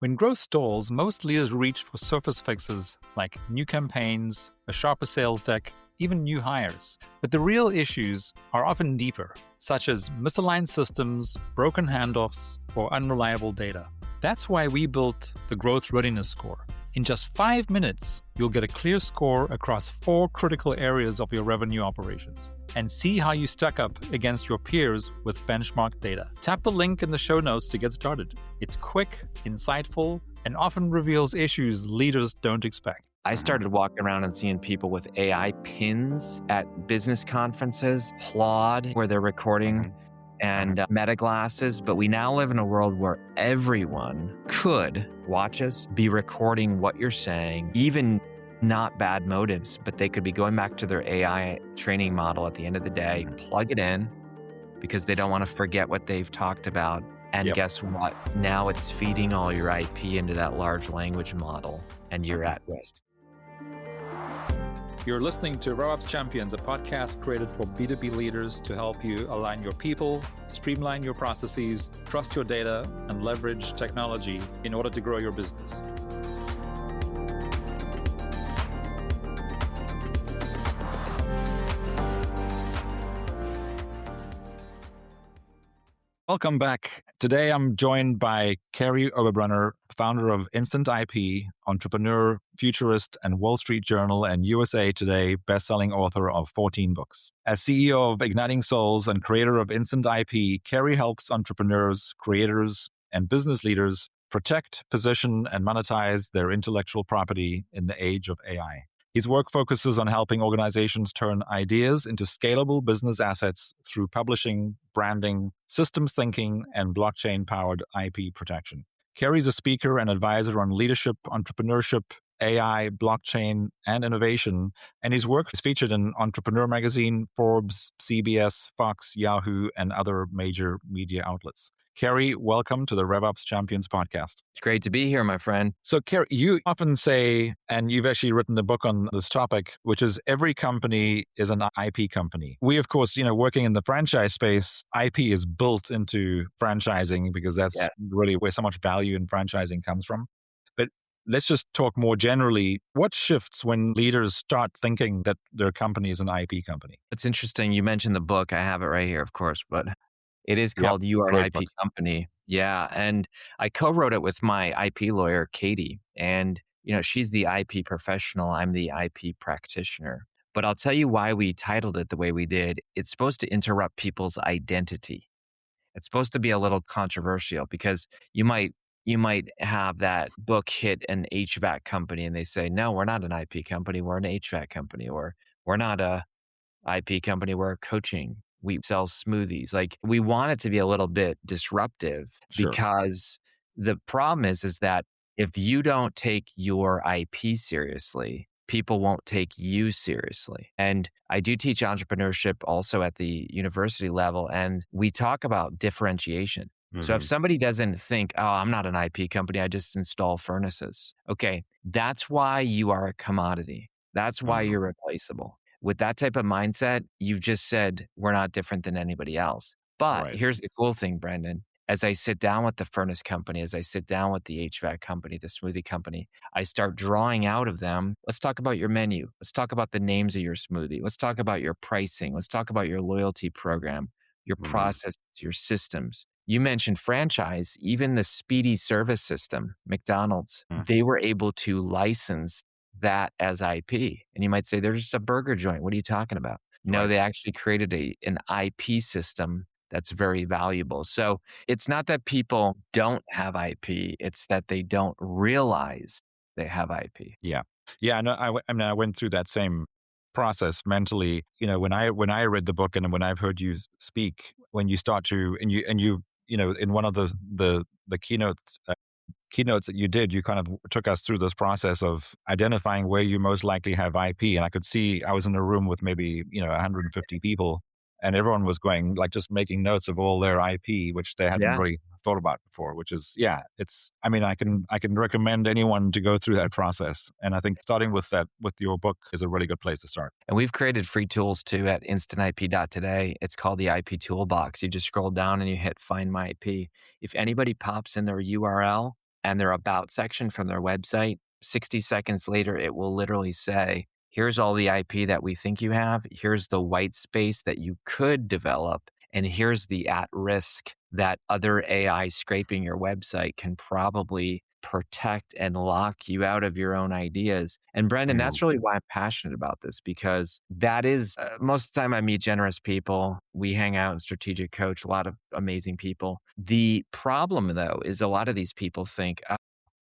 When growth stalls, most leaders reach for surface fixes like new campaigns, a sharper sales deck, even new hires. But the real issues are often deeper, such as misaligned systems, broken handoffs, or unreliable data. That's why we built the Growth Readiness Score. In just 5 minutes, you'll get a clear score across 4 critical areas of your revenue operations and see how you stack up against your peers with benchmark data. Tap the link in the show notes to get started. It's quick, insightful, and often reveals issues leaders don't expect. I started walking around and seeing people with AI pins at business conferences, Claude, where they're recording, and Meta glasses. But we now live in a world where everyone could watch us, be recording what you're saying, even not bad motives, but they could be going back to their AI training model at the end of the day, plug it in because they don't want to forget what they've talked about. And guess what? Now it's feeding all your IP into that large language model, and you're at risk. You're listening to RevOps Champions, a podcast created for B2B leaders to help you align your people, streamline your processes, trust your data, and leverage technology in order to grow your business. Welcome back. Today, I'm joined by Kary Oberbrunner, founder of Instant IP, entrepreneur, futurist, and Wall Street Journal and USA Today bestselling author of 14 books. As CEO of Igniting Souls and creator of Instant IP, Kary helps entrepreneurs, creators, and business leaders protect, position, and monetize their intellectual property in the age of AI. His work focuses on helping organizations turn ideas into scalable business assets through publishing, branding, systems thinking, and blockchain-powered IP protection. Kary's a speaker and advisor on leadership, entrepreneurship, AI, blockchain, and innovation, and his work is featured in Entrepreneur Magazine, Forbes, CBS, Fox, Yahoo, and other major media outlets. Kary, welcome to the RevOps Champions podcast. It's great to be here, my friend. So, Kary, you often say, and you've actually written a book on this topic, which is every company is an IP company. We, of course, working in the franchise space, IP is built into franchising because that's really where so much value in franchising comes from. But let's just talk more generally. What shifts when leaders start thinking that their company is an IP company? It's interesting. You mentioned the book. I have it right here, of course, but it is called You Are an IP Company. Yeah. And I co-wrote it with my IP lawyer, Katie. And, she's the IP professional. I'm the IP practitioner. But I'll tell you why we titled it the way we did. It's supposed to interrupt people's identity. It's supposed to be a little controversial because you might have that book hit an HVAC company and they say, no, we're not an IP company. We're an HVAC company. Or we're not a IP company. We're a coaching. We sell smoothies. Like, we want it to be a little bit disruptive because the problem is that if you don't take your IP seriously, people won't take you seriously. And I do teach entrepreneurship also at the university level, and we talk about differentiation. Mm-hmm. So if somebody doesn't think, oh, I'm not an IP company, I just install furnaces. Okay, that's why you are a commodity. That's why you're replaceable. With that type of mindset, you've just said, we're not different than anybody else. But here's the cool thing, Brendon. As I sit down with the furnace company, as I sit down with the HVAC company, the smoothie company, I start drawing out of them, let's talk about your menu. Let's talk about the names of your smoothie. Let's talk about your pricing. Let's talk about your loyalty program, your processes, your systems. You mentioned franchise, even the speedy service system, McDonald's, they were able to license that as IP. And you might say, they're just a burger joint. What are you talking about? No, they actually created an IP system that's very valuable. So it's not that people don't have IP, it's that they don't realize they have IP. Yeah. Yeah. No, I went through that same process mentally. When I read the book and when I've heard you speak, when you start to, and you in one of the keynotes that you did, you kind of took us through this process of identifying where you most likely have IP. And I could see, I was in a room with maybe, 150 people, and everyone was going, like, just making notes of all their IP, which they hadn't really thought about before, which is, I can recommend anyone to go through that process. And I think starting with your book is a really good place to start. And we've created free tools too at instantip.today. It's called the IP Toolbox. You just scroll down and you hit Find My IP. If anybody pops in their URL and their about section from their website, 60 seconds later, it will literally say, here's all the IP that we think you have. Here's the white space that you could develop. And here's the at risk that other AI scraping your website can probably protect and lock you out of your own ideas. And Brendon, that's really why I'm passionate about this, because that is most of the time I meet generous people. We hang out in Strategic Coach, a lot of amazing people. The problem, though, is a lot of these people think,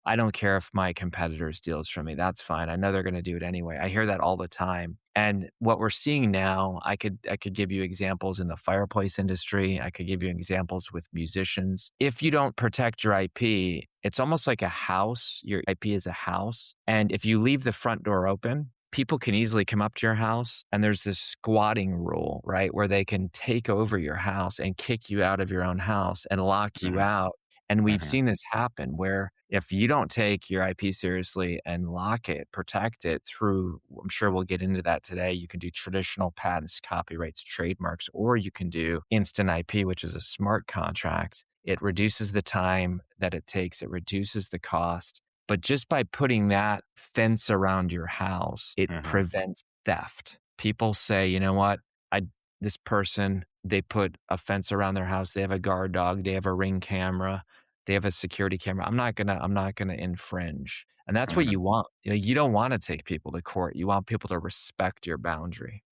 I don't care if my competitor steals from me. That's fine. I know they're going to do it anyway. I hear that all the time. And what we're seeing now, I could give you examples in the fireplace industry. I could give you examples with musicians. If you don't protect your IP, it's almost like a house. Your IP is a house. And if you leave the front door open, people can easily come up to your house, and there's this squatting rule, right? Where they can take over your house and kick you out of your own house and lock you out. And we've seen this happen where if you don't take your IP seriously and lock it, protect it through, I'm sure we'll get into that today. You can do traditional patents, copyrights, trademarks, or you can do instant IP, which is a smart contract. It reduces the time that it takes. It reduces the cost. But just by putting that fence around your house, it prevents theft. People say, you know what? This person, they put a fence around their house. They have a guard dog. They have a Ring camera. They have a security camera. I'm not gonna infringe. And that's what you want. You don't want to take people to court. You want people to respect your boundary.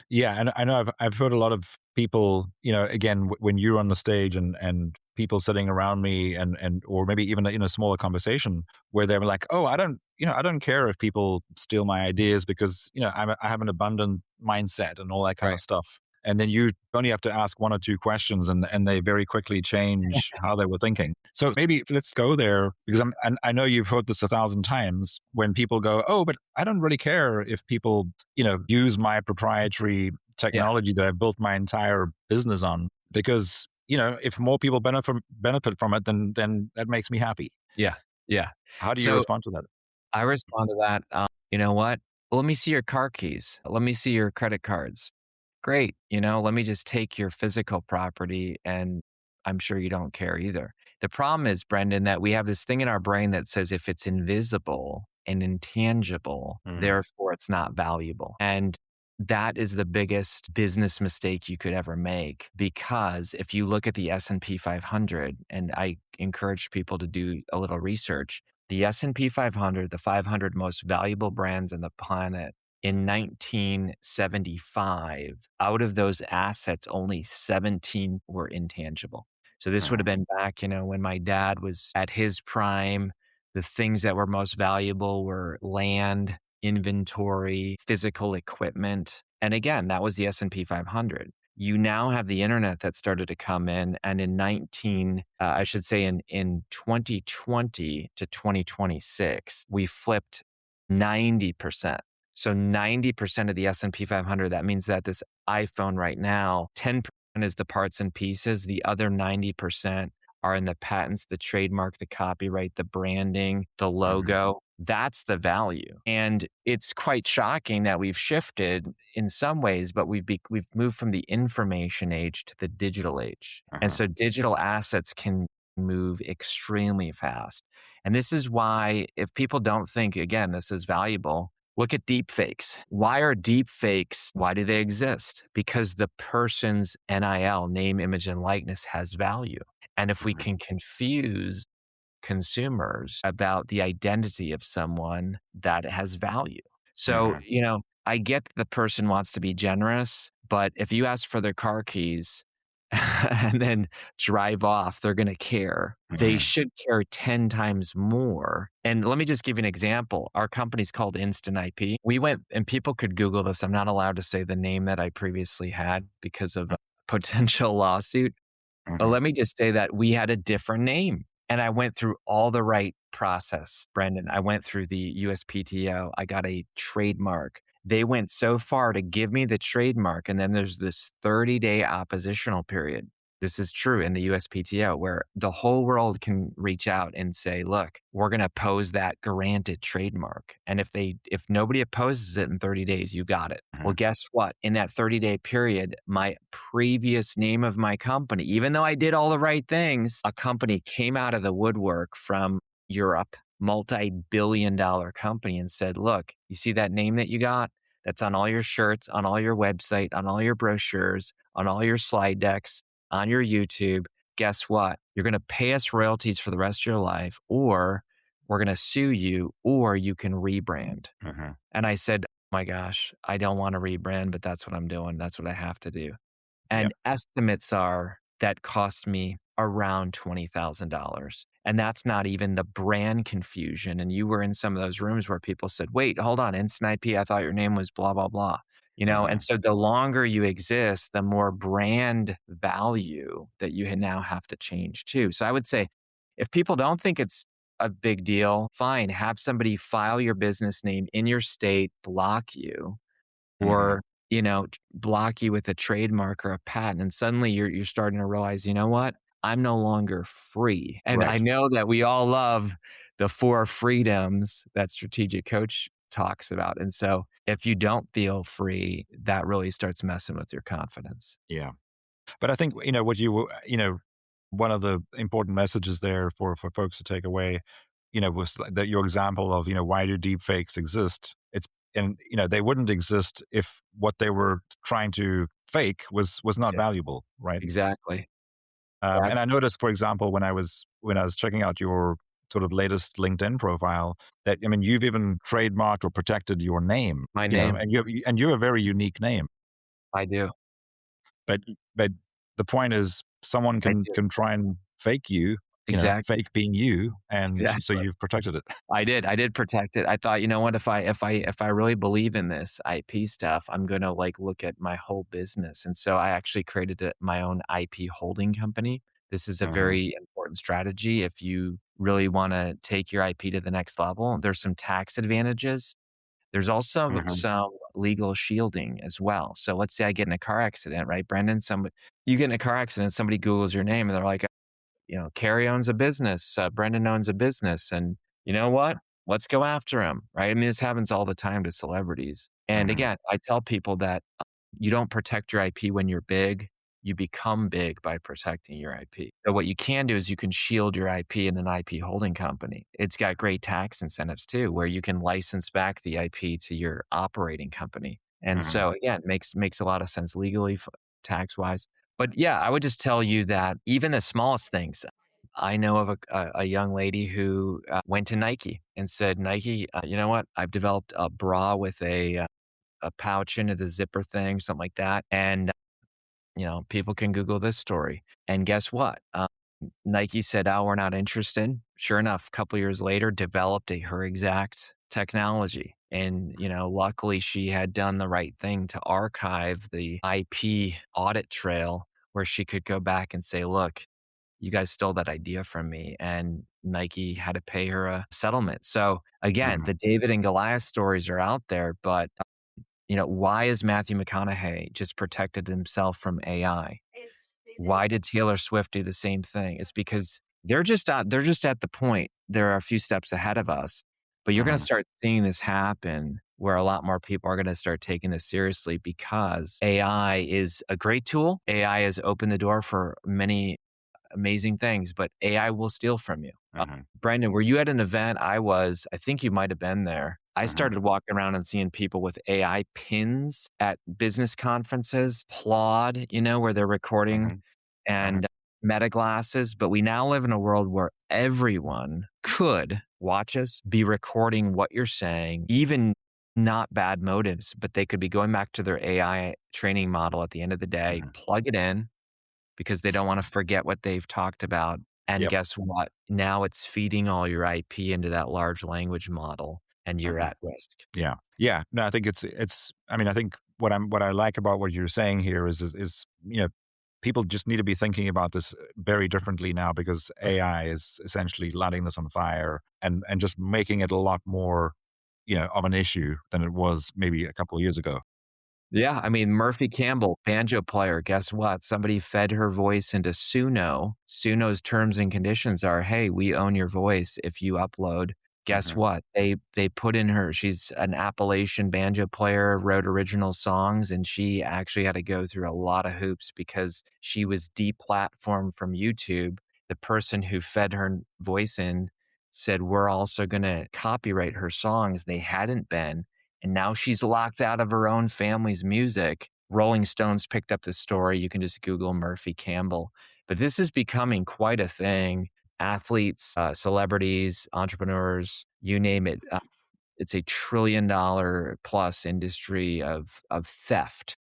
Yeah, and I know I've heard a lot of people, again, when you're on the stage and people sitting around me and or maybe even in a smaller conversation where they're like, oh, I don't care if people steal my ideas because I have an abundant mindset and all that kind of stuff. And then you only have to ask one or two questions and they very quickly change how they were thinking. So maybe let's go there, because I know you've heard this 1,000 times when people go, oh, but I don't really care if people, use my proprietary technology that I've built my entire business on, because, if more people benefit from it, then that makes me happy. Yeah. Yeah. How do you respond to that? I respond to that. You know what? Let me see your car keys. Let me see your credit cards. Great. Let me just take your physical property, and I'm sure you don't care either. The problem is, Brendon, that we have this thing in our brain that says if it's invisible and intangible, therefore it's not valuable. And that is the biggest business mistake you could ever make, because if you look at the S&P 500, and I encourage people to do a little research, the S&P 500, the 500 most valuable brands on the planet, in 1975, out of those assets, only 17 were intangible. So this would have been back, when my dad was at his prime. The things that were most valuable were land, inventory, physical equipment. And again, that was the S&P 500. You now have the internet that started to come in. And in 2020 to 2026, we flipped 90%. So 90% of the S&P 500, that means that this iPhone right now, 10% is the parts and pieces. The other 90% are in the patents, the trademark, the copyright, the branding, the logo. That's the value. And it's quite shocking that we've shifted in some ways, but we've moved from the information age to the digital age. And so digital assets can move extremely fast. And this is why, if people don't think, again, this is valuable, look at deepfakes. Why are deepfakes? Why do they exist? Because the person's NIL, name, image, and likeness, has value. And if we can confuse consumers about the identity of someone, that has value. So, I get that the person wants to be generous, but if you ask for their car keys and then drive off, they're going to care. They should care 10 times more. And let me just give you an example. Our company's called Instant IP. We went, and people could Google this. I'm not allowed to say the name that I previously had because of a potential lawsuit. But let me just say that we had a different name. And I went through all the right process, Brendon. I went through the USPTO. I got a trademark. They went so far to give me the trademark, and then there's this 30-day oppositional period. This is true in the USPTO, where the whole world can reach out and say, look, we're going to oppose that granted trademark. And if nobody opposes it in 30 days, you got it. Well, guess what? In that 30-day period, my previous name of my company, even though I did all the right things, a company came out of the woodwork from Europe, multi-billion-dollar company and said, "Look, you see that name that you got? That's on all your shirts, on all your website, on all your brochures, on all your slide decks, on your YouTube. Guess what? You're gonna pay us royalties for the rest of your life, or we're gonna sue you, or you can rebrand." Mhm. And I said, "Oh my gosh, I don't wanna rebrand, but that's what I'm doing. That's what I have to do." Yeah. And estimates are that cost me around $20,000. And that's not even the brand confusion. And you were in some of those rooms where people said, "Wait, hold on, Instant IP, I thought your name was blah, blah, blah." And Mhm. so the longer you exist, the more brand value that you now have to change too. So I would say if people don't think it's a big deal, fine, have somebody file your business name in your state, block you, Mhm. or, block you with a trademark or a patent, and suddenly you're starting to realize, "You know what? I'm no longer free." And I Right. know that we all love the 4 freedoms that strategic coach talks about, and so if you don't feel free, that really starts messing with your confidence. Yeah. But I think, what one of the important messages there for folks to take away, was like that your example of, why do deep fakes exist? And they wouldn't exist if what they were trying to fake was not Yeah, valuable, right? exactly. And I Exactly. noticed, for example, when I was checking out your sort of latest LinkedIn profile, that I mean, you've even trademarked or protected your name, My name. and you're a very unique name. I do. But but the point is, someone I can do. try and fake you, Exactly. fake being you, and so Exactly. you've protected it. I did protect it. I thought, you know what, if I really believe in this IP stuff, I'm gonna, like, look at my whole business, and so I actually created my own IP holding company. This is a Mhm. very important strategy if you really wanna take your IP to the next level. There's some tax advantages. There's also Mhm. some legal shielding as well. So let's say I get in a car accident, right, Brendan? You get in a car accident, somebody Googles your name, and they're like, Kary owns a business, Brendon owns a business, and you know what? Let's go after him, right? I mean, this happens all the time to celebrities. And Mhm. again, I tell people that you don't protect your IP when you're big. You become big by protecting your IP. So what you can do is you can shield your IP in an IP holding company. It's got great tax incentives too, where you can license back the IP to your operating company. And Mhm. so again, makes a lot of sense legally, tax wise. But yeah, I would just tell you that even the smallest things. I know of a young lady who went to Nike and said, "Nike, you know what? I've developed a bra with a pouch in it, a zipper thing, something like that, and people can Google this story." And guess what? Nike said, "Oh, we're not interested." Sure enough, a couple years later, developed her exact technology. And, luckily she had done the right thing to archive the IP audit trail where she could go back and say, "Look, you guys stole that idea from me." And Nike had to pay her a settlement. So again, Mhm. the David and Goliath stories are out there, but why is Matthew McConaughey just protected himself from AI? Why did Taylor Swift do the same thing? It's because they're just at the point. They're a few steps ahead of us, but you're going to Mhm. start seeing this happen where a lot more people are going to start taking this seriously because AI is a great tool. AI has opened the door for many amazing things, but AI will steal from you. Mhm. Brandon, were you at an event? I think you might have been there. I Mhm. started walking around and seeing people with AI pins at business conferences, Claude, where they're recording, Mhm. Mhm. and Meta glasses. But we now live in a world where everyone could watch us, be recording what you're saying, even not bad motives, but they could be going back to their AI training model at the end of the day, Mhm. plug it in, because they don't wanna forget what they've talked about, and Yep. guess what? Now it's feeding all your IP into that large language model, and you're Mhm. at risk. Yeah. Yeah. No, I think I mean, I think what I like about what you're saying here is, people just need to be thinking about this very differently now because AI is essentially lighting this on fire and just making it a lot more, of an issue than it was maybe a couple of years ago. Yeah, I mean, Murphy Campbell, banjo player, guess what? Somebody fed her voice into Suno. Suno's terms and conditions are, "Hey, we own your voice if you upload." Guess Mhm. what? They put in she's an Appalachian banjo player, wrote original songs, and she actually had to go through a lot of hoops because she was deplatformed from YouTube. The person who fed her voice in said, we're also going to copyright her songs. They hadn't been. And now she's locked out of her own family's music. Rolling Stones picked up the story. You can just Google Murphy Campbell. But this is becoming quite a thing. Athletes, celebrities, entrepreneurs, you name it. It's a $1 trillion plus industry of theft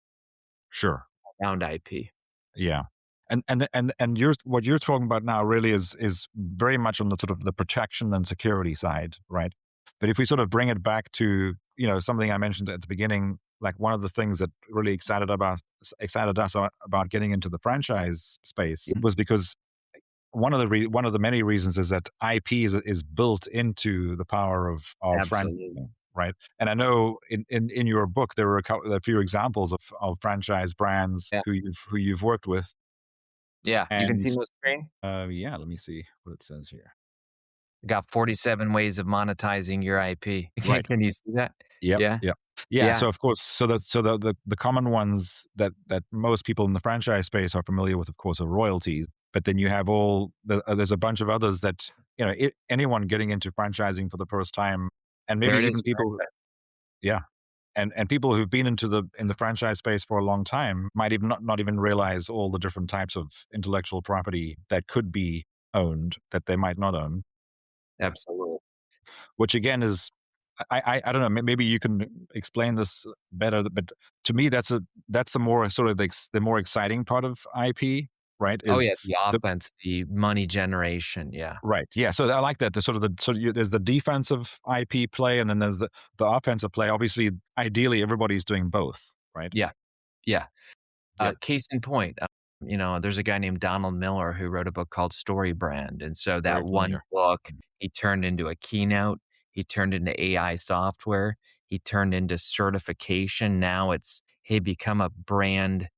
Sure. around IP. Yeah. And what you're talking about now really is very much on the sort of the protection and security side, right? But if we sort of bring it back to, something I mentioned at the beginning, like one of the things that really excited us about getting into the franchise space was because one of the many reasons is that IP is built into the power of Absolutely. franchising, right? And I know in your book there were a few examples of franchise brands Yeah. who you've worked with. Yeah. You can And see the screen? yeah, let me see what it says here. Got 47 ways of monetizing your IP. Right. Can you see that? Yep. Yeah. Yep. Yeah. Yeah. So of course, the common ones that most people in the franchise space are familiar with, of course, are royalties. But then you have there's a bunch of others that anyone getting into franchising for the first time, and maybe There it even is. people, yeah, and people who've been in the franchise space for a long time might even not even realize all the different types of intellectual property that could be owned that they might not own. Absolutely. Which again is I don't know, maybe you can explain this better, but to me that's the more sort of the more exciting part of IP, right? Oh, Is yeah. The the offense, the money generation. Yeah. right. Yeah, so I like that. There's the defensive IP play and then there's the offensive play. Obviously, ideally everybody's doing both, right? Yeah. Yeah. Yeah. Case in point, there's a guy named Donald Miller who wrote a book called Story Brand. And so Very that one familiar. book, he turned into a keynote, he turned into AI software, he turned into certification. Now it's, hey, become a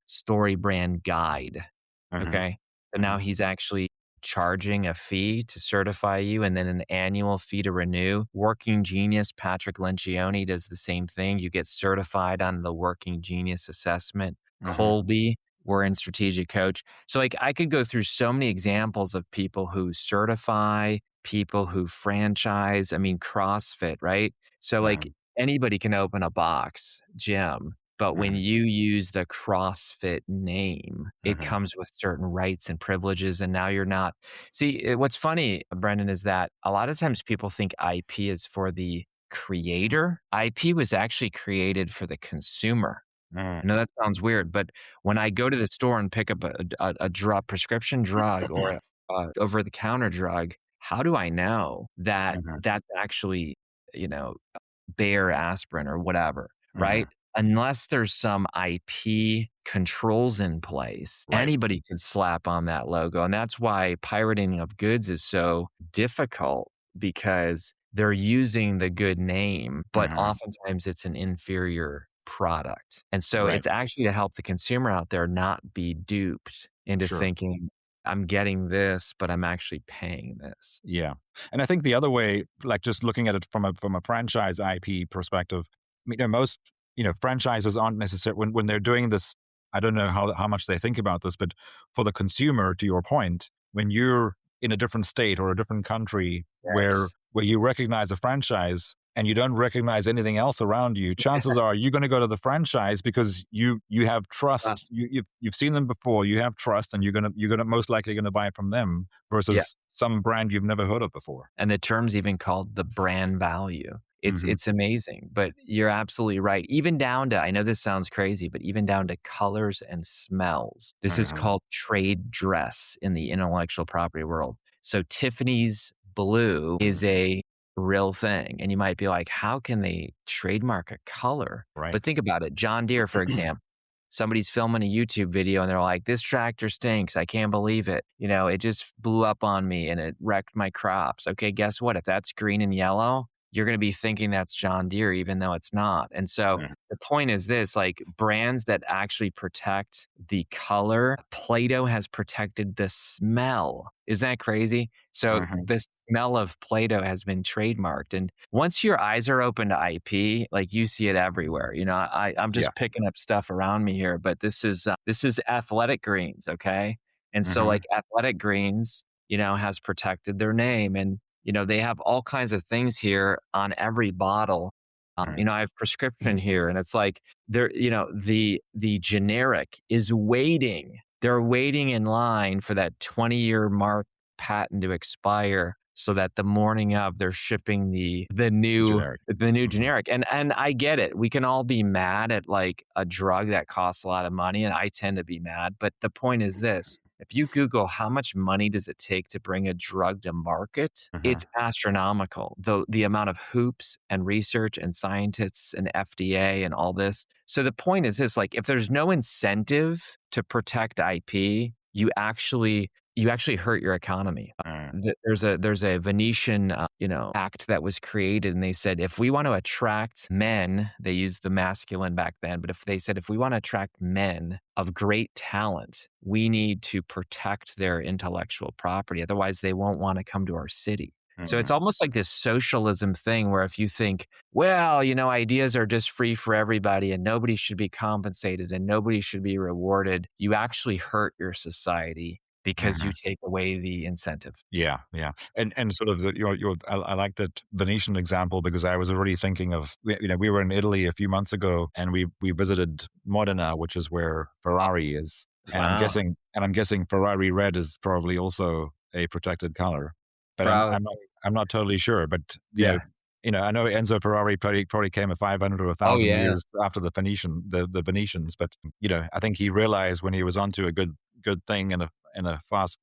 story brand guide. Mhm. Okay. So now Mhm. he's actually charging a fee to certify you and then an annual fee to renew. Working Genius, Patrick Lencioni does the same thing. You get certified on the Working Genius assessment. Mhm. Colby, we're in Strategic Coach. So like I could go through so many examples of people who certify, people who franchise, I mean CrossFit, right? So like Mhm. anybody can open a box gym, but when Mhm. you use the CrossFit name, it Mhm. comes with certain rights and privileges. And now you're not. See, what's funny, Brendon, is that a lot of times people think IP is for the creator. IP was actually created for the consumer. Mhm. I know that sounds weird, but when I go to the store and pick up a prescription drug or a over the counter drug, how do I know that Mhm. that's actually, you know, Bayer aspirin or whatever, Mhm. right? Unless there's some IP controls in place, Right. anybody could slap on that logo. And that's why pirating of goods is so difficult because they're using the good name, but Mhm. oftentimes it's an inferior product. And so Right. it's actually to help the consumer out there not be duped into Sure. thinking, I'm getting this, but I'm actually paying this. Yeah. And I think the other way, like just looking at it from a franchise IP perspective, most, franchises aren't necessarily when they're doing this, I don't know how much they think about this, but for the consumer, to your point, when you're in a different state or a different country where Yes. you recognize a franchise and you don't recognize anything else around you, chances are you're going to go to the franchise because you have trust. You've seen them before, you have trust, and you're gonna most likely going to buy it from them Yeah. versus some brand you've never heard of before. And the term's even called the brand value. It's Mhm. it's amazing, but you're absolutely right. Even down to, I know this sounds crazy, but even down to colors and smells. This is Mhm. called trade dress in the intellectual property world. So Tiffany's blue is Mhm. a real thing. And you might be like, how can they trademark a color? Right. But think about it. John Deere, for example. Somebody's filming a YouTube video and they're like, this tractor stinks. I can't believe it. It just blew up on me and it wrecked my crops. Okay, guess what? If that's green and yellow, you're going to be thinking that's John Deere, even though it's not. And so Mhm. the point is this, like brands that actually protect the color, Play-Doh has protected the smell. Isn't that crazy? So Mhm. the smell of Play-Doh has been trademarked. And once your eyes are open to IP, like you see it everywhere. I'm Yeah. just picking up stuff around me here, but this is Athletic Greens, okay? And so Mhm. like Athletic Greens, has protected their name. And They have all kinds of things here on every bottle. Right. I have prescription here, and it's like the generic is waiting. They're waiting in line for that 20-year mark patent to expire so that the morning of they're shipping the new Generic. the new Mhm. generic. And I get it. We can all be mad at like a drug that costs a lot of money, and I tend to be mad. But the point is this. If you Google how much money does it take to bring a drug to market, Mhm. it's astronomical. The amount of hoops and research and scientists and FDA and all this. So the point is this, like if there's no incentive to protect IP, you actually hurt your economy. Right. There's a Venetian act that was created, and they said if we want to attract men, they used the masculine back then, but if they said if we want to attract men of great talent, we need to protect their intellectual property. Otherwise, they won't want to come to our city. So it's Mhm. almost like this socialism thing where if you think, well, ideas are just free for everybody and nobody should be compensated and nobody should be rewarded, you actually hurt your society because you Mhm. take away the incentive. Yeah, yeah, and sort of I like that Venetian example because I was already thinking of we were in Italy a few months ago and we visited Modena, which is where Ferrari is, and Wow. I'm guessing Ferrari red is probably also a protected color, but Probably. I'm not totally sure, but Yeah. I know Enzo Ferrari probably came 500 or Oh, 1,000 yeah. years after the Venetians, but I think he realized when he was onto a good thing in a fast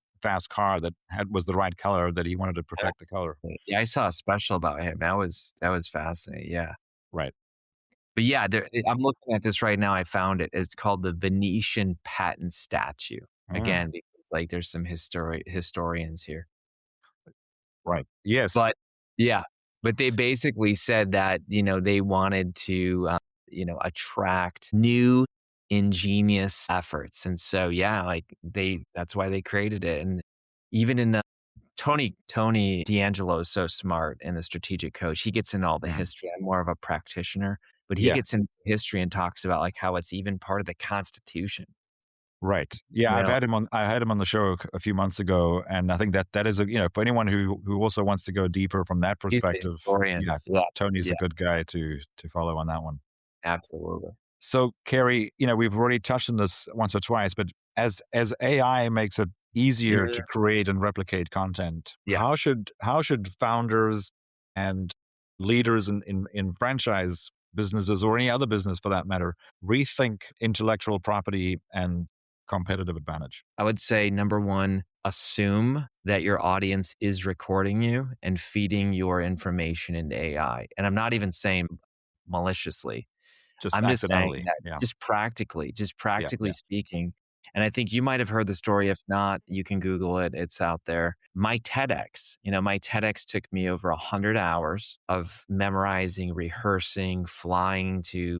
car that was the right color that he wanted to protect the color. Absolutely. Yeah, I saw a special about him. That was fascinating. Yeah. Right. But yeah, I'm looking at this right now. I found it. It's called the Venetian patent statue. Mm, Again, because like there's some historians here. right. Yes. But yeah, but they basically said that, they wanted to, attract new ingenious efforts. And so, yeah, like that's why they created it. And even in Tony D'Angelo is so smart and the strategic coach. He gets into all the Mhm. history. I'm more of a practitioner, but he Yeah. gets into history and talks about like how it's even part of the Constitution. Right. Yeah, You know, I had him on the show a few months ago, and I think that is for anyone who also wants to go deeper from that he's the perspective, historian. yeah, Yeah, Tony's yeah, a good guy to follow on that one. absolutely. So, Kary, we've already touched on this once or twice, but as AI makes it easier to Mhm. create and replicate content, Yeah. how should founders and leaders in franchise businesses or any other business for that matter rethink intellectual property and competitive advantage? I would say number one, assume that your audience is recording you and feeding your information into AI. And I'm not even saying maliciously. Just I'm just saying accidentally. that Yeah. just Yeah. practically Yeah. speaking, and I think you might have heard the story. If not, you can Google it. It's out there. My TEDx took me over 100 hours of memorizing, rehearsing, flying to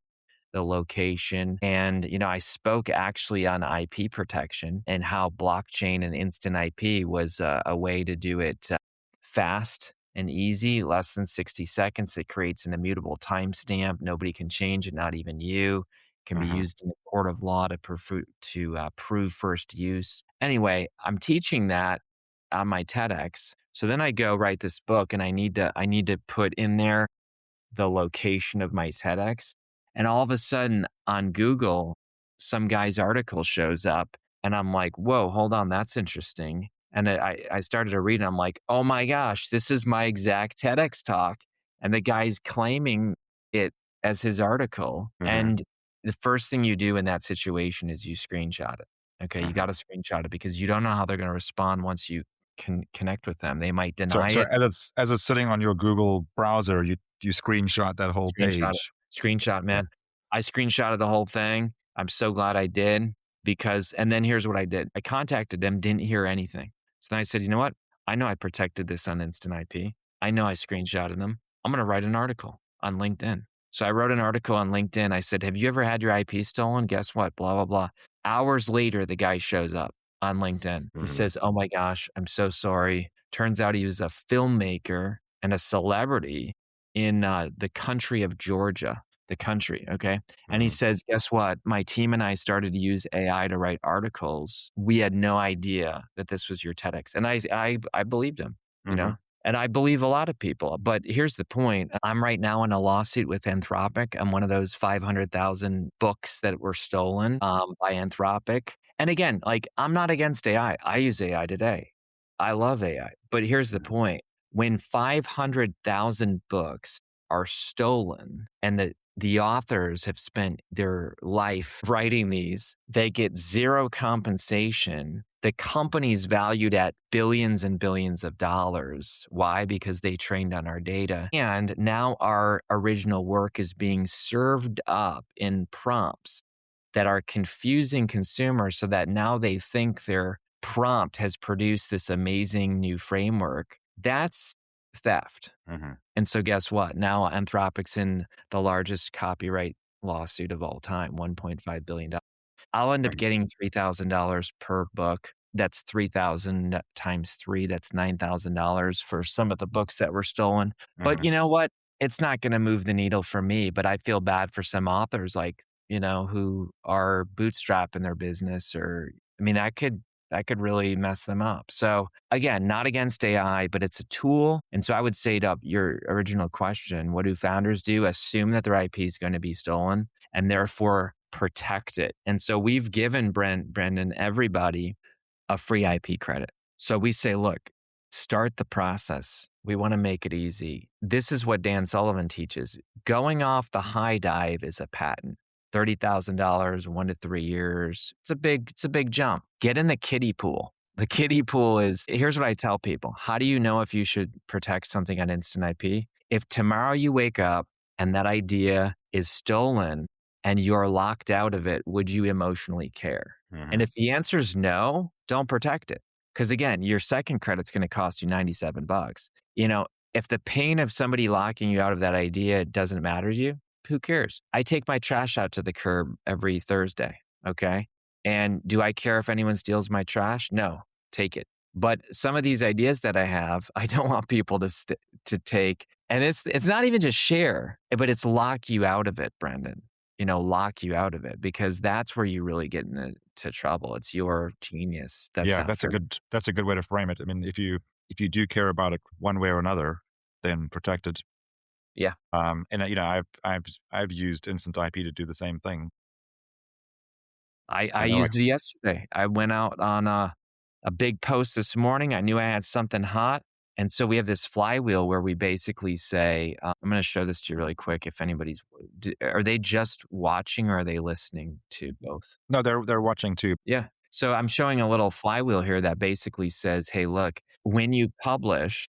the location. And, I spoke actually on IP protection and how blockchain and instant IP was a way to do it fast and easy, less than 60 seconds. It creates an immutable timestamp. Nobody can change it, not even you. Can be Mhm. used in a court of law to prove first use. Anyway, I'm teaching that on my TEDx. So then I go write this book, and I need to put in there the location of my TEDx. And all of a sudden on Google, some guy's article shows up and I'm like, whoa, hold on, that's interesting. And I started to read and I'm like, oh my gosh, this is my exact TEDx talk. And the guy's claiming it as his article. Mhm. And the first thing you do in that situation is you screenshot it. Okay. You Mhm. got to screenshot it because you don't know how they're going to respond once you can connect with them. They might So deny so it. as it's sitting on your Google browser, you screenshot that whole Screenshot it. page. Screenshot, Yeah. man. I screenshotted the whole thing. I'm so glad I did because and then here's what I did. I contacted them, didn't hear anything. So then I said, "You know what? I know I protected this on Instant IP. I know I screenshotted them. I'm gonna write an article on LinkedIn." So I wrote an article on LinkedIn. I said, "Have you ever had your IP stolen? Guess what? Blah, blah, blah." Hours later, the guy shows up on LinkedIn. He Mhm. says, "Oh my gosh, I'm so sorry." Turns out he was a filmmaker and a celebrity in, the country of Georgia, the country, okay? And he Mhm. says, "Guess what? My team and I started to use AI to write articles. We had no idea that this was your TEDx." And I believed him, you know? Mhm. And I believe a lot of people. But here's the point. I'm right now in a lawsuit with Anthropic. I'm one of those 500,000 books that were stolen by Anthropic. And again, like, I'm not against AI. I use AI today. I love AI. But here's the point. When 500,000 books are stolen and the authors have spent their life writing these, they get zero compensation. The company's valued at billions and billions of dollars. Why? Because they trained on our data. And now our original work is being served up in prompts that are confusing consumers so that now they think their prompt has produced this amazing new framework. That's theft. And so guess what? Now Anthropic's in the largest copyright lawsuit of all time, $1.5 billion. I'll end up getting $3,000 per book. That's 3,000 times 3. That's $9,000 for some of the books that were stolen. But you know what? It's not going to move the needle for me, but I feel bad for some authors, like, who are bootstrapping their business, or, I mean, that could really mess them up. So again, not against AI, but it's a tool. And so I would say, to your original question, what do founders do? Assume that their IP is going to be stolen and therefore protect it. And so we've given Brendon, everybody a free IP credit. So we say, look, start the process. We want to make it easy. This is what Dan Sullivan teaches. Going off the high dive is a patent. $30,000, 1 to 3 years. It's a big jump. Get in the kiddie pool. The kiddie pool is, here's what I tell people. How do you know if you should protect something on instant IP? If tomorrow you wake up and that idea is stolen and you're locked out of it, would you emotionally care? And if the answer is no, don't protect it. Because again, your second credit's going to cost you $97. If the pain of somebody locking you out of that idea doesn't matter to you, who cares? I take my trash out to the curb every Thursday, okay? And do I care if anyone steals my trash? No, take it. But some of these ideas that I have, I don't want people to take. And it's not even just share, but it's lock you out of it, Brendon. Lock you out of it, because that's where you really get into trouble. It's your genius. That's a good way to frame it. I mean, if you do care about it one way or another, then protect it. Yeah. And I've used instant IP to do the same thing. I used it yesterday. I went out on a big post this morning. I knew I had something hot. And so we have this flywheel where we basically say, I'm going to show this to you really quick. If are they just watching or are they listening to both? No, they're watching too. Yeah. So I'm showing a little flywheel here that basically says, hey, look, when you publish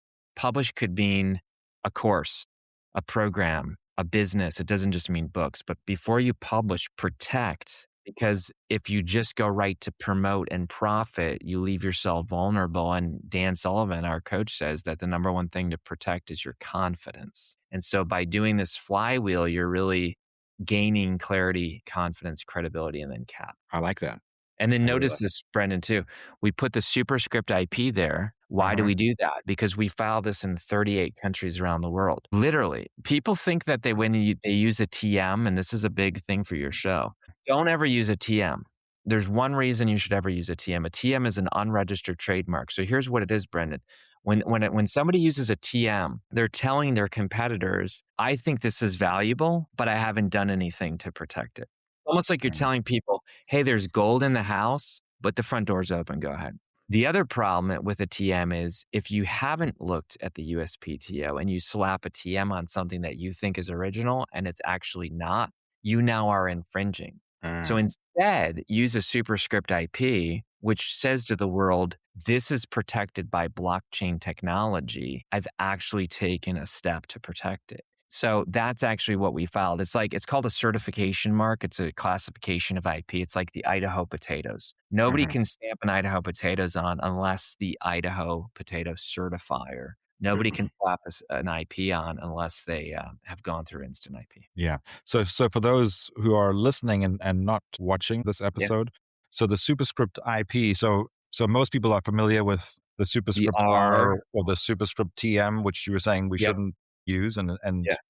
could mean a course, a program, a business. It doesn't just mean books, but before you publish, protect. Because if you just go right to promote and profit, you leave yourself vulnerable. And Dan Sullivan, our coach, says that the number one thing to protect is your confidence. And so by doing this flywheel, you're really gaining clarity, confidence, credibility, and then cap. I like that. And then notice this, Brendon, too. We put the superscript IP there. Why do we do that? Because we file this in 38 countries around the world. Literally, people think that they use a TM, and this is a big thing for your show. Don't ever use a TM. There's one reason you should ever use a TM. A TM is an unregistered trademark. So here's what it is, Brendon. When somebody uses a TM, they're telling their competitors, I think this is valuable, but I haven't done anything to protect it. Almost like you're telling people, hey, there's gold in the house, but the front door's open, go ahead. The other problem with a TM is if you haven't looked at the USPTO and you slap a TM on something that you think is original and it's actually not, you now are infringing. So instead, use a superscript IP, which says to the world, this is protected by blockchain technology. I've actually taken a step to protect it. So that's actually what we filed. It's called a certification mark. It's a classification of IP. It's like the Idaho potatoes. Nobody can stamp an Idaho potatoes on unless the Idaho potato certifier. Nobody can slap an IP on unless they have gone through instant IP. Yeah. So for those who are listening and not watching this episode, so the superscript IP, so most people are familiar with the superscript R or the superscript TM, which you were saying we shouldn't use, and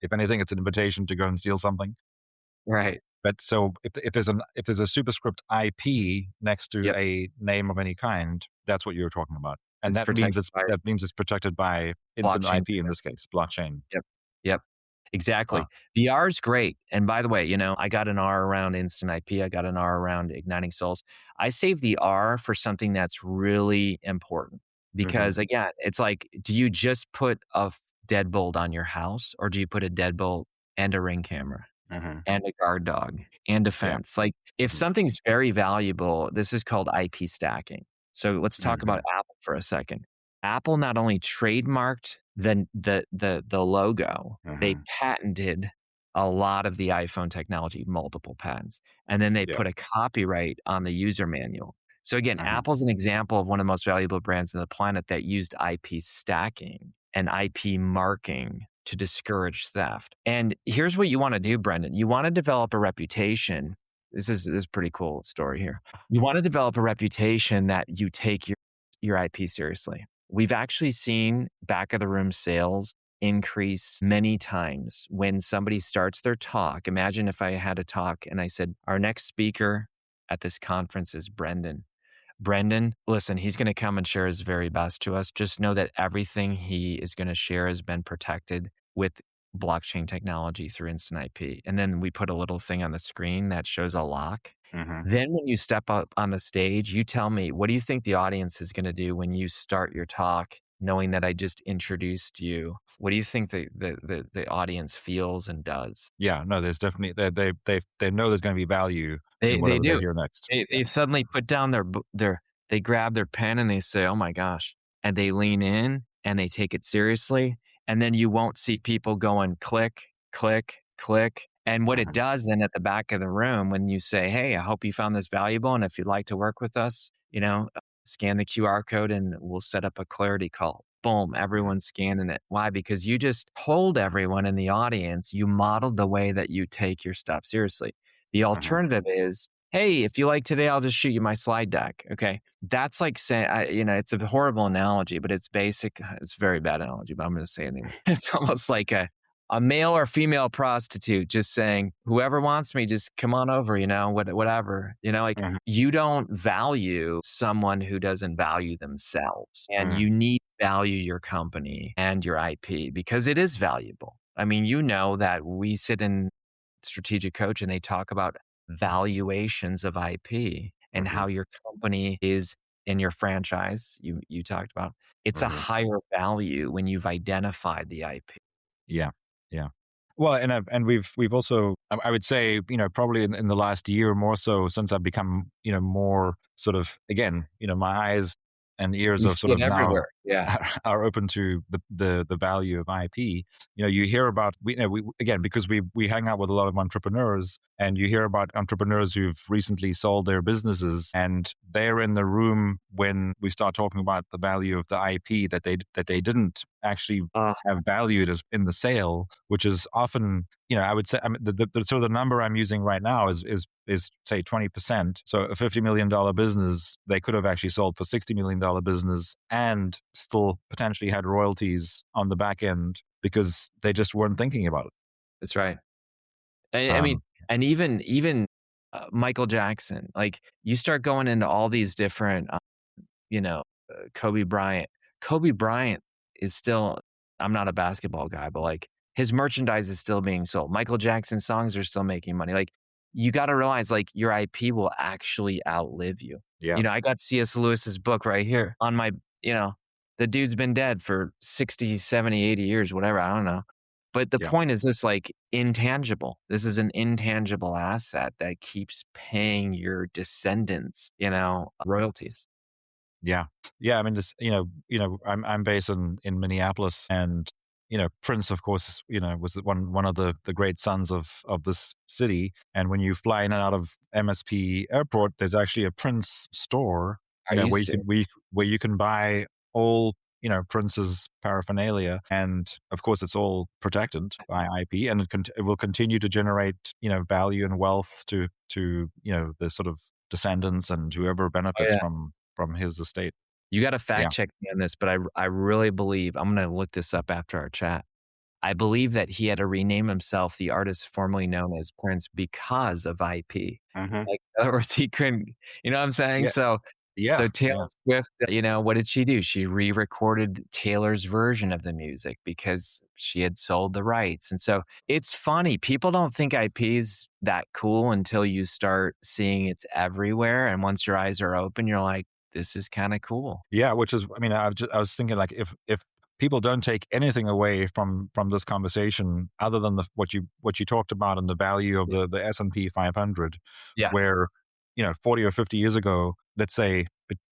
if anything, it's an invitation to go and steal something. Right. But so if there's a superscript IP next to a name of any kind, that's what you're talking about. And It's protected by that means it's protected by instant blockchain. IP in this case, blockchain. Yep. Yep. Wow. Exactly. The R is great. And by the way, I got an R around instant IP. I got an R around igniting souls. I save the R for something that's really important Mhm. because again, it's like, do you just put a deadbolt on your house or do you put a deadbolt and a ring camera? Mhm. And a guard dog and a Yeah. fence. Like if Mhm. something's very valuable, this is called IP stacking. So let's talk about Mhm. Apple for a second. Apple not only trademarked the logo, they Mhm. patented a lot of the iPhone technology, multiple patents, and then they Yeah. put a copyright on the user manual. So again, Mhm. Apple's an example of one of the most valuable brands on the planet that used IP stacking and IP marking to discourage theft. And here's what you want to do, Brendon. You want to develop a reputation. This is a pretty cool story here. You want to develop a reputation that you take your IP seriously. We've actually seen back of the room sales increase many times when somebody starts their talk. Imagine if I had a talk and I said, our next speaker at this conference is Brendon. Brendon, listen, he's going to come and share his very best to us. Just know that everything he is going to share has been protected with blockchain technology through instant IP. And then we put a little thing on the screen that shows a lock. Mhm. Then when you step up on the stage, you tell me, what do you think the audience is going to do when you start your talk, knowing that I just introduced you? What do you think the audience feels and does? Yeah, no, there's definitely they know there's gonna be value in They whatever they do. hear next. Yeah. They suddenly put down they grab their pen and they say, "Oh my gosh," and they lean in and they take it seriously, and then you won't see people going click, click, click, and what it Mhm. does then at the back of the room when you say, "Hey, I hope you found this valuable, and if you'd like to work with us, scan the QR code and we'll set up a clarity call." Boom, Mhm. everyone's scanning it. Why? Because you just told everyone in the audience, you modeled the way that you take your stuff seriously. The Mhm. alternative is, hey, if you like today, I'll just shoot you my slide deck. Okay. That's like saying, it's a horrible analogy, but it's basic. It's a very bad analogy, but I'm going to say it anyway. It's almost like a male or female prostitute just saying, whoever wants me, just come on over, whatever, like Mhm. you don't value someone who doesn't value themselves. And Mhm. you need to value your company and your IP because it is valuable. I mean, that we sit in strategic coach and they talk about valuations of IP and Mhm. how your company is in your franchise you talked about. It's a Mhm. higher value when you've identified the IP. Yeah. Yeah. Well, and we've also I would say, probably in the last year more so since I've become, more sort of again, my eyes and ears You are sort see it of now everywhere. Yeah. are open to the value of IP. You hear about we again because we hang out with a lot of entrepreneurs and you hear about entrepreneurs who've recently sold their businesses and they're in the room when we start talking about the value of the IP that they didn't actually Uh, have valued as in the sale, which is often, I would say, I mean, the sort of the number I'm using right now is say 20%. So a $50 million business, they could have actually sold for $60 million business and still potentially had royalties on the back end because they just weren't thinking about it. that's right. I mean, Um, and even Michael Jackson, like you start going into all these different Kobe Bryant. Kobe Bryant is still, I'm not a basketball guy, but like his merchandise is still being sold. Michael Jackson songs are still making money. Like you got to realize like your IP will actually outlive you. yeah, I got C.S. Lewis's book right here on my, you know, the dude's been dead for 60, 70, 80 years, whatever. I don't know. But the yeah. point is this like intangible. This is an intangible asset that keeps paying your descendants, royalties. Yeah. Yeah, I mean, just, I'm based in Minneapolis and, Prince, of course, was one of the great sons of this city. And when you fly in and out of MSP Airport, there's actually a Prince store, Are you where you can serious? where you can buy all, Prince's paraphernalia. And of course, it's all protected by IP, and it will continue to generate, value and wealth to the sort of descendants and whoever Oh, benefits yeah. from his estate. You gotta fact Yeah. check me on this, but I really believe I'm gonna look this up after our chat. I believe that he had to rename himself the artist formerly known as Prince because of IP. Mhm. Like, in other words, he couldn't, you know what I'm saying? Yeah. So So Yeah, Taylor yeah. Swift, what did she do? She re-recorded Taylor's version of the music because she had sold the rights. And so it's funny. People don't think IP is that cool until you start seeing it's everywhere. And once your eyes are open, you're like, this is kind of cool. Yeah, which is, I mean, I was thinking like if people don't take anything away from this conversation other than what you talked about and the value of Yeah. the S&P 500, Yeah. where 40 or 50 years ago, let's say,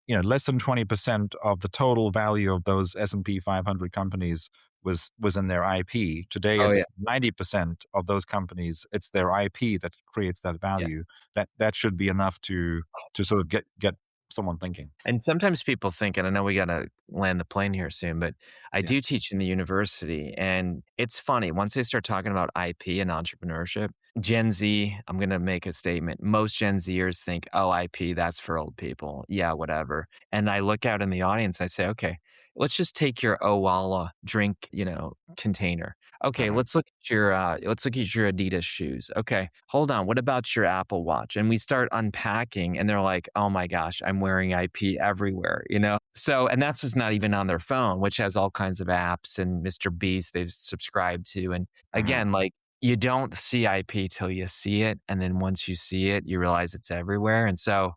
less than 20% of the total value of those S&P 500 companies was in their IP. Today, Oh, yeah. it's 90% of those companies. It's their IP that creates that Yeah. value. That should be enough to sort of get someone thinking. And sometimes people think, and I know we got to land the plane here soon, but I Yeah. do teach in the university. And it's funny, once they start talking about IP and entrepreneurship, Gen Z, I'm going to make a statement. Most Gen Zers think, oh, IP, that's for old people. Yeah, whatever. And I look out in the audience, I say, okay, let's just take your Owala drink, container. Okay, Uh-huh. let's look at your Adidas shoes. Okay, hold on. What about your Apple Watch? And we start unpacking, and they're like, "Oh my gosh, I'm wearing IP everywhere," So, and that's just not even on their phone, which has all kinds of apps and Mr. Beast they've subscribed to. And Uh-huh. again, like you don't see IP till you see it, and then once you see it, you realize it's everywhere. And so,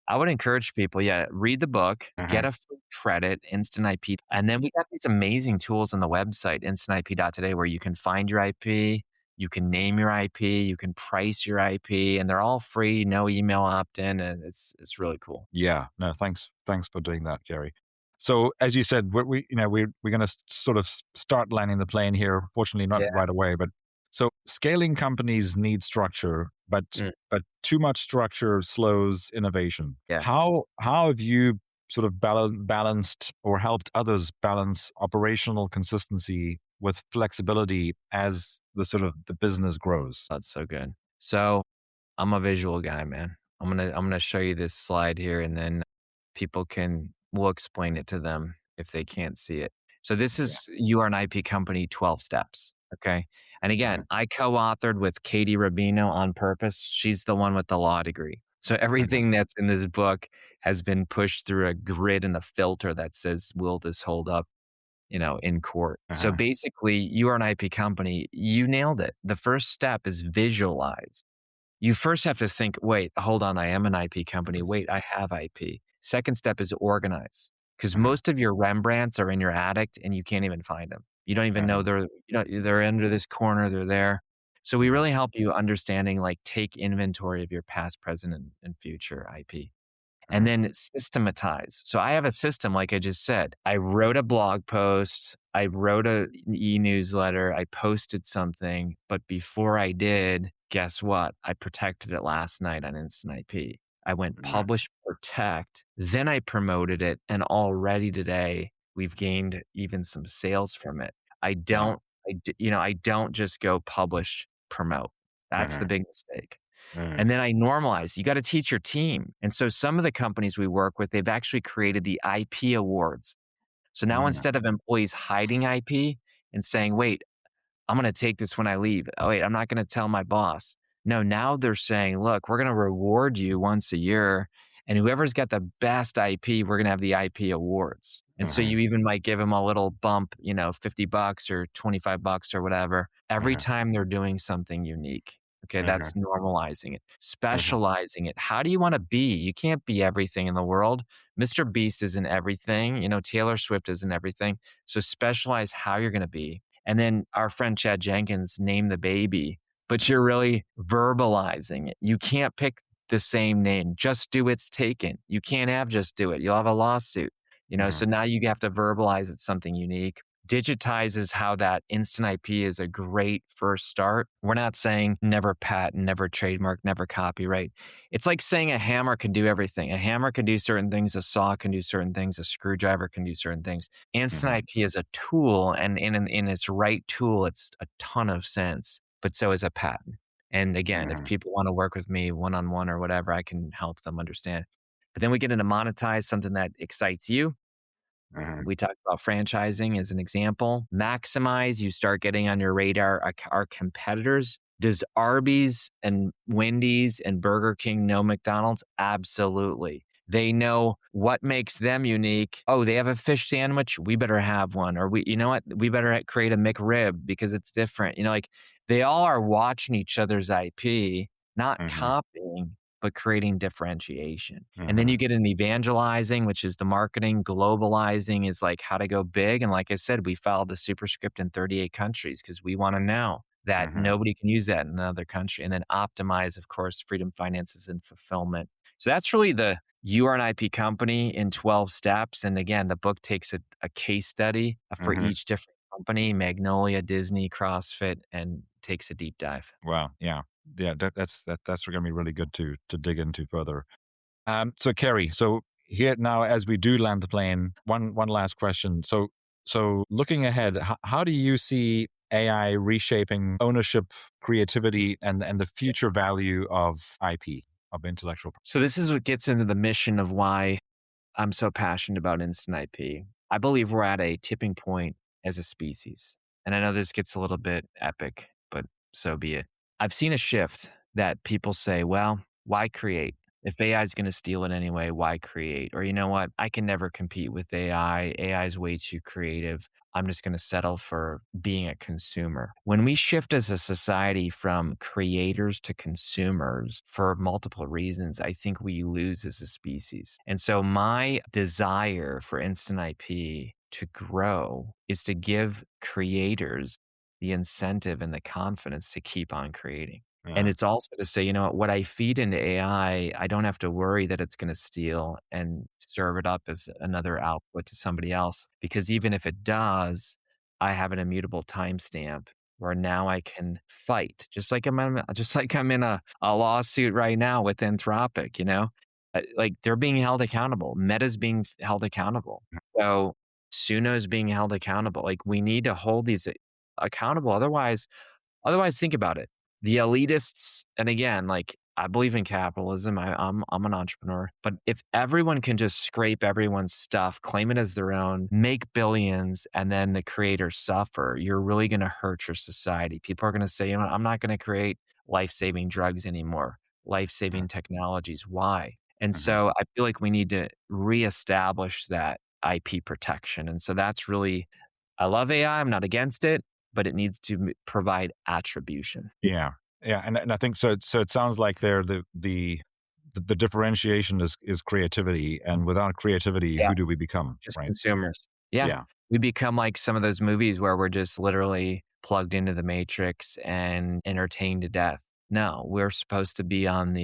I would encourage people, yeah, read the book, Uh-huh. get a free credit, Instant IP. And then we got these amazing tools on the website, instantip.today, where you can find your IP, you can name your IP, you can price your IP, and they're all free, no email opt-in, and it's really cool. Yeah. No, thanks for doing that, Gary. So as you said, we're going to sort of start landing the plane here. Fortunately, not Yeah. right away, but so scaling companies need structure, Mm, but too much structure slows innovation. yeah. How have you sort of balanced or helped others balance operational consistency with flexibility as the business grows? That's so good. So I'm a visual guy, man. I'm gonna show you this slide here, and then we'll explain it to them if they can't see it. So this Yeah. is You Are an IP Company 12 Steps. Okay. And Uh-huh. again, I co-authored with Katie Rubino on purpose. She's the one with the law degree. So Uh-huh. everything that's in this book has been pushed through a grid and a filter that says, will this hold up, in court? So Uh-huh. basically, you are an IP company. You nailed it. The first step is visualize. You first have to think, wait, hold on, I am an IP company. Wait, I have IP. Second step is organize, because Uh-huh. most of your Rembrandts are in your attic and you can't even find them. You don't even know Uh-huh. they're under this corner, they're there. So we Uh-huh. really help you understanding, like, take inventory of your past, present, and future IP. And Uh-huh. then systematize. So I have a system, like I just said. I wrote a blog post, I wrote an e-newsletter, I posted something, but before I did, guess what? I protected it last night on Instant IP. I went Uh-huh. publish, protect, then I promoted it, and already today we've gained even some sales from it. I Uh-huh. don't, I don't just go publish, promote. That's the Uh-huh. big mistake. Uh-huh. And then I normalize. You got to teach your team. And so some of the companies we work with, they've actually created the IP awards. So now Uh-huh. instead of employees hiding IP and saying, wait, I'm going to take this when I leave. Oh, wait, I'm not going to tell my boss. No, now they're saying, look, we're going to reward you once a year. And whoever's got the best IP, we're going to have the IP awards. And so Uh-huh. you even might give them a little bump, $50 or $25 or whatever, every Uh-huh. time they're doing something unique. Okay, Uh-huh. that's normalizing it, Uh-huh. specializing it. How do you want to be? You can't be everything in the world. Mr. Beast isn't everything. Taylor Swift isn't everything. So specialize how you're going to be. And then our friend Chad Jenkins named the baby, but you're really verbalizing it. You can't pick the same name. Just Do It's taken. You can't have Just Do It. You'll have a lawsuit. Uh-huh. So now you have to verbalize it something unique. Digitizes how that instant IP is a great first start. We're not saying never patent, never trademark, never copyright. It's like saying a hammer can do everything. A hammer can do certain things, a saw can do certain things, a screwdriver can do certain things. Instant Uh-huh. IP is a tool, and in its right tool, it's a ton of sense, but so is a patent. And again, if Uh-huh. people want to work with me one-on-one or whatever, I can help them understand. But then we get into monetize, something that excites you. Uh-huh. We talked about franchising as an example. Maximize, you start getting on your radar our competitors. Does Arby's and Wendy's and Burger King know McDonald's? Absolutely. They know what makes them unique. Oh, they have a fish sandwich. We better have one. Or you know what? We better create a McRib because it's different. Like they all are watching each other's IP, not Hmm. copying, but creating differentiation. And then Hmm. you get in evangelizing, which is the marketing. Globalizing is like how to go big. And like I said, we filed the superscript in 38 countries because we want to know that Hmm. nobody can use that in another country. And then optimize, of course, freedom, finances, and fulfillment. So that's really the you are an IP company in 12 steps. And again, the book takes a case study for Hmm. each different company, Magnolia, Disney, CrossFit, and takes a deep dive. Wow. Yeah. Yeah. That's going to be really good to dig into further. So Kary, so here now as we do land the plane, one last question. So looking ahead, how do you see AI reshaping ownership, creativity, and the future value of IP, of intellectual property? So this is what gets into the mission of why I'm so passionate about instant IP. I believe we're at a tipping point as a species. And I know this gets a little bit epic, but so be it. I've seen a shift that people say, well, why create? If AI is going to steal it anyway, why create? Or you know what? I can never compete with AI. AI is way too creative. I'm just going to settle for being a consumer. When we shift as a society from creators to consumers for multiple reasons, I think we lose as a species. And so my desire for instant IP to grow is to give creators the incentive and the confidence to keep on creating. And Yeah. it's also to say, you know what I feed into I don't have to worry that it's going to steal and serve it up as another output to somebody else. Because even if it does, I have an immutable timestamp where now I can fight, just like I'm in a lawsuit right now with Anthropic, like they're being held accountable. Meta's being held accountable. So Suno's being held accountable. Like we need to hold these accountable. Otherwise, think about it. The elitists, and again, like I believe in capitalism. I'm an entrepreneur, but if everyone can just scrape everyone's stuff, claim it as their own, make billions, and then the creators suffer, you're really going to hurt your society. People are going to say, you know, I'm not going to create life-saving drugs anymore, life-saving technologies. Why? And Hmm. so I feel like we need to reestablish that IP protection. And so that's really, I love AI. I'm not against it, but it needs to provide attribution. Yeah. Yeah. And I think so. So it sounds like there the differentiation is creativity, and without creativity, Yeah, who do we become? just Right. consumers. Yeah, Yeah. we become like some of those movies where we're just literally plugged into the matrix and entertained to death. No, we're supposed to be on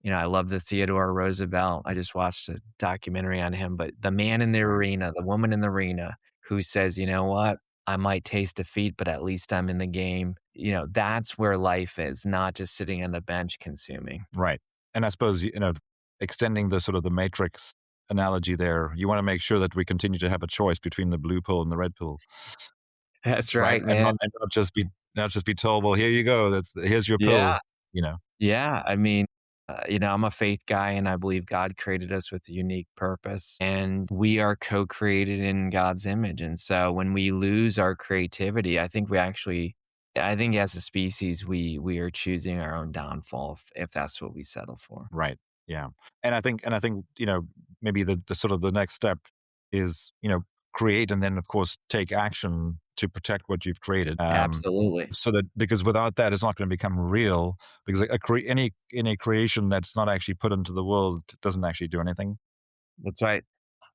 I love the Theodore Roosevelt. I just watched a documentary on him, but the man in the arena, the woman in the arena who says, you know what? I might taste defeat, but at least I'm in the game. That's where life is, not just sitting on the bench consuming. Right. And I suppose, extending the sort of the matrix analogy there, you want to make sure that we continue to have a choice between the blue pill and the red pill, That's right? right, And man. not just be told, well, here you go. Here's your Yeah. pill, you know. Yeah, I mean, I'm a faith guy and I believe God created us with a unique purpose and we are co-created in God's image. And so when we lose our creativity, I think as a species, we are choosing our own downfall if that's what we settle for. Right. Yeah. And I think, maybe the sort of the next step is, create and then of course take action to protect what you've created. Absolutely. So that, because without that, it's not going to become real, because any creation that's not actually put into the world doesn't actually do anything. That's right.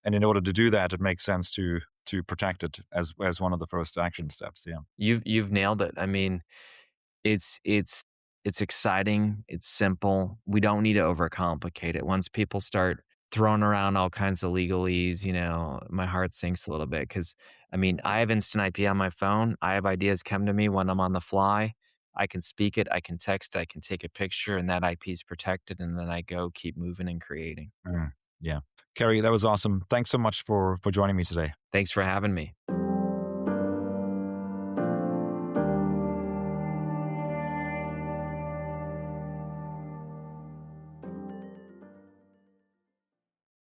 And in order to do that, it makes sense to protect it as one of the first action steps. Yeah. You've nailed it. I mean, It's it's it's exciting, it's simple. We don't need to overcomplicate it. Once people start throwing around all kinds of legalese, my heart sinks a little bit because, I mean, I have instant IP on my phone. I have ideas come to me when I'm on the fly. I can speak it, I can text it, I can take a picture, and that IP is protected, and then I go keep moving and creating. Mm, yeah. Kary, that was awesome. Thanks so much for joining me today. Thanks for having me.